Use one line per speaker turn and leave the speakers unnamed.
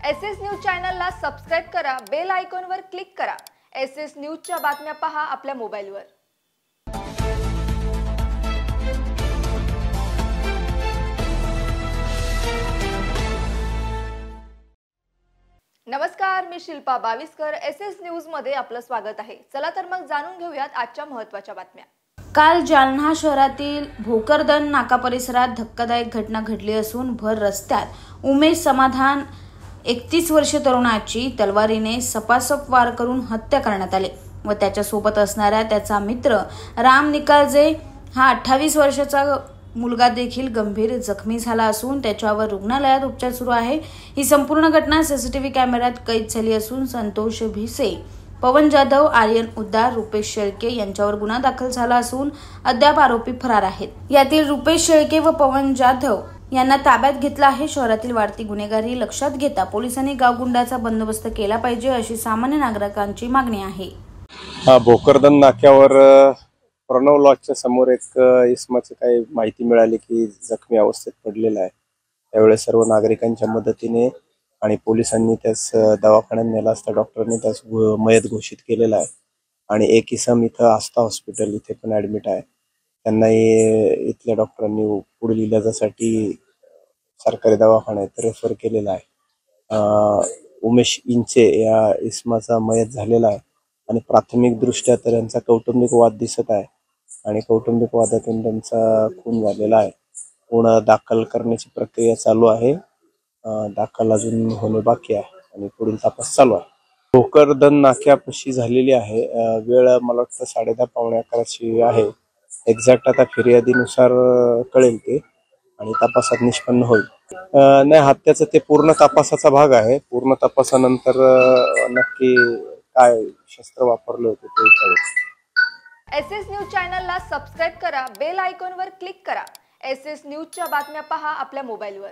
SS news चॅनलला subscribe करा, bell आयकॉनवर क्लिक करा। एसएस न्यूजच्या बातम्या पहा आपल्या मोबाईलवर। नमस्कार, मी शिल्पा बाविस्कर। एसएस न्यूज मध्ये आपलं स्वागत आहे। चला तर मग जाणून घेऊयात आजच्या महत्त्वाच्या बातम्या।
काल जालना शहरातील भोकरदन नाका परिसरात धक्कादायक घटना घडली असून भर रस्त्यात उमेश समाधान 31 वर्षीय तरुणाची तलवारीने सपासप वार करून हत्या करण्यात आली व त्याच्या सोबत असणाऱ्या त्याचा मित्र राम निकालजे हा 28 वर्षाचा मुलगा देखील गंभीर जखमी झाला असून त्याच्यावर रुग्णालयात उपचार सुरू आहे। ही संपूर्ण घटना सीसीटीव्ही कॅमेऱ्यात कैद झाली असून संतोष भिसे, पवन जाधव, आर्यन उद्दार, रुपेश शेळके यांच्यावर गुन्हा दाखल झाला असून अद्याप आरोपी फरार आहेत। यातील रुपेश शेळके व पवन जाधव यांना ताब्यात घेतला आहे। शहरातील वाढती गुन्हेगारी लक्षात घेता पोलिसांनी गावगुंडाचा बंदोबस्त केला पाहिजे अशी सामान्य नागरिकांची मागणी आहे।
भोकरदन नाक्यावर प्रणव लॉजच्या समोर एक इसमाची काही माहिती मिळाली की जखमी अवस्थेत पडलेला आहे। त्यावेळेस सर्व नागरिकांच्या मदतीने आणि पोलिसांनी त्यास दवाखान्यात नेला असता डॉक्टरांनी त्यास मयत घोषित केलेला आहे आणि एक इसम इथं आस्था हॉस्पिटल इथे पण ऍडमिट आहे। त्यांनाही इथल्या डॉक्टरांनी पुढील इलाजासाठी सरकारी दवाखान्यात रेफर केलेला आहे। उमेश इंचे या इसमाचा मयत झालेला आहे आणि प्राथमिक दृष्ट्या तर यांचा कौटुंबिक वाद दिसत आहे आणि कौटुंबिक वादातून त्यांचा खून झालेला आहे। पुन्हा दाखल करण्याची प्रक्रिया चालू आहे। दाखल अजून होणे बाकी आहे आणि पुढील तपास चालू आहे। भोकरदन नाक्यापाशी झालेली आहे। वेळ मला वाटतं 10:30 पावणे 11ची आहे। एक्झॅक्ट आता फिर्यादीनुसार कळेल ते आणि तपासात निष्पन्न होईल। नाही, हत्याचं ते पूर्ण तपासाचा भाग आहे। पूर्ण तपासानंतर नक्की काय शस्त्र वापरले होते ते कळेल।
एसएस न्यूज चॅनलला सबस्क्राइब करा, बेल आयकॉनवर क्लिक करा। एसएस न्यूजच्या बातम्या पहा आपल्या मोबाईलवर।